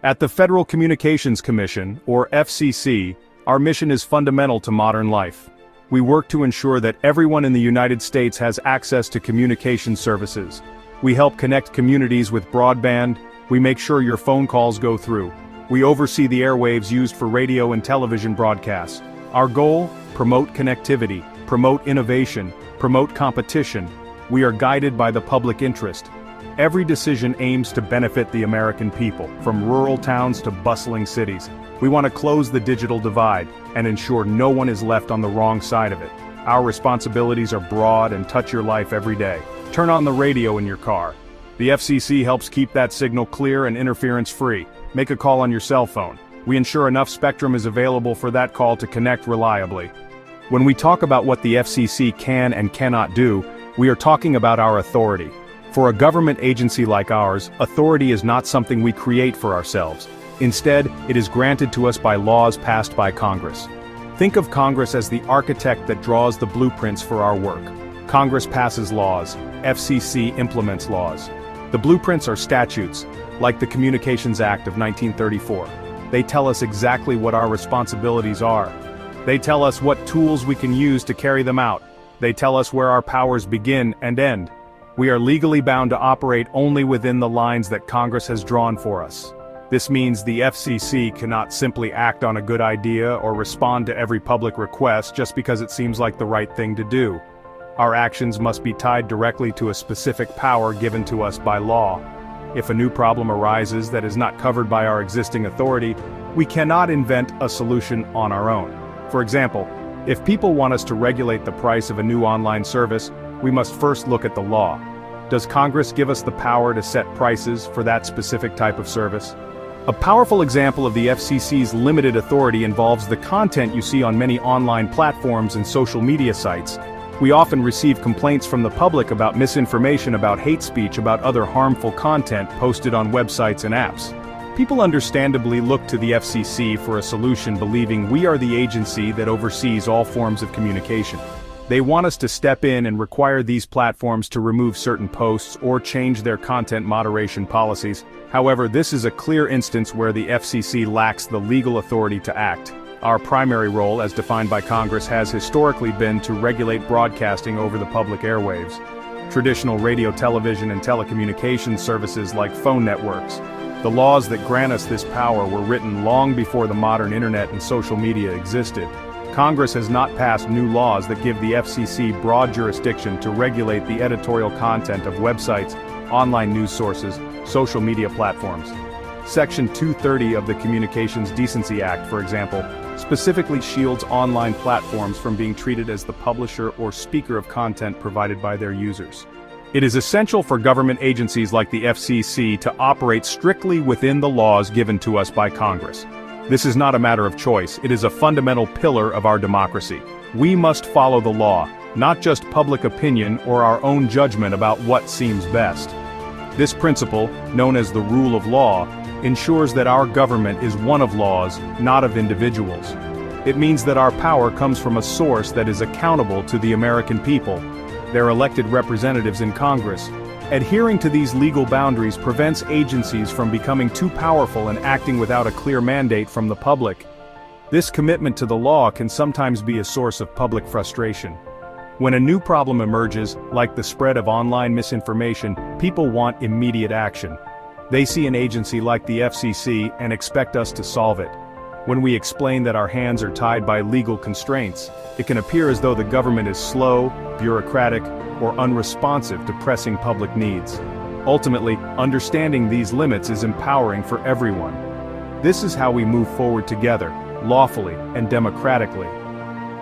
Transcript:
At the Federal Communications Commission, or FCC, our mission is fundamental to modern life. We work to ensure that everyone in the United States has access to communication services. We help connect communities with broadband. We make sure your phone calls go through. We oversee the airwaves used for radio and television broadcasts. Our goal? Promote connectivity, promote innovation, promote competition. We are guided by the public interest. Every decision aims to benefit the American people, from rural towns to bustling cities. We want to close the digital divide and ensure no one is left on the wrong side of it. Our responsibilities are broad and touch your life every day. Turn on the radio in your car. The FCC helps keep that signal clear and interference-free. Make a call on your cell phone. We ensure enough spectrum is available for that call to connect reliably. When we talk about what the FCC can and cannot do, we are talking about our authority. For a government agency like ours, authority is not something we create for ourselves. Instead, it is granted to us by laws passed by Congress. Think of Congress as the architect that draws the blueprints for our work. Congress passes laws, FCC implements laws. The blueprints are statutes, like the Communications Act of 1934. They tell us exactly what our responsibilities are. They tell us what tools we can use to carry them out. They tell us where our powers begin and end. We are legally bound to operate only within the lines that Congress has drawn for us. This means the FCC cannot simply act on a good idea or respond to every public request just because it seems like the right thing to do. Our actions must be tied directly to a specific power given to us by law. If a new problem arises that is not covered by our existing authority, we cannot invent a solution on our own. For example, if people want us to regulate the price of a new online service, we must first look at the law. Does Congress give us the power to set prices for that specific type of service? A powerful example of the FCC's limited authority involves the content you see on many online platforms and social media sites. We often receive complaints from the public about misinformation, about hate speech, about other harmful content posted on websites and apps. People understandably look to the FCC for a solution, believing we are the agency that oversees all forms of communication. They want us to step in and require these platforms to remove certain posts or change their content moderation policies. However, this is a clear instance where the FCC lacks the legal authority to act. Our primary role, as defined by Congress, has historically been to regulate broadcasting over the public airwaves. Traditional radio, television, and telecommunications services like phone networks. The laws that grant us this power were written long before the modern internet and social media existed. Congress has not passed new laws that give the FCC broad jurisdiction to regulate the editorial content of websites, online news sources, social media platforms. Section 230 of the Communications Decency Act, for example, specifically shields online platforms from being treated as the publisher or speaker of content provided by their users. It is essential for government agencies like the FCC to operate strictly within the laws given to us by Congress. This is not a matter of choice, it is a fundamental pillar of our democracy. We must follow the law, not just public opinion or our own judgment about what seems best. This principle, known as the rule of law, ensures that our government is one of laws, not of individuals. It means that our power comes from a source that is accountable to the American people, their elected representatives in Congress. Adhering to these legal boundaries prevents agencies from becoming too powerful and acting without a clear mandate from the public. This commitment to the law can sometimes be a source of public frustration. When a new problem emerges, like the spread of online misinformation, people want immediate action. They see an agency like the FCC and expect us to solve it. When we explain that our hands are tied by legal constraints, it can appear as though the government is slow, bureaucratic, or unresponsive to pressing public needs. Ultimately, understanding these limits is empowering for everyone. This is how we move forward together, lawfully and democratically.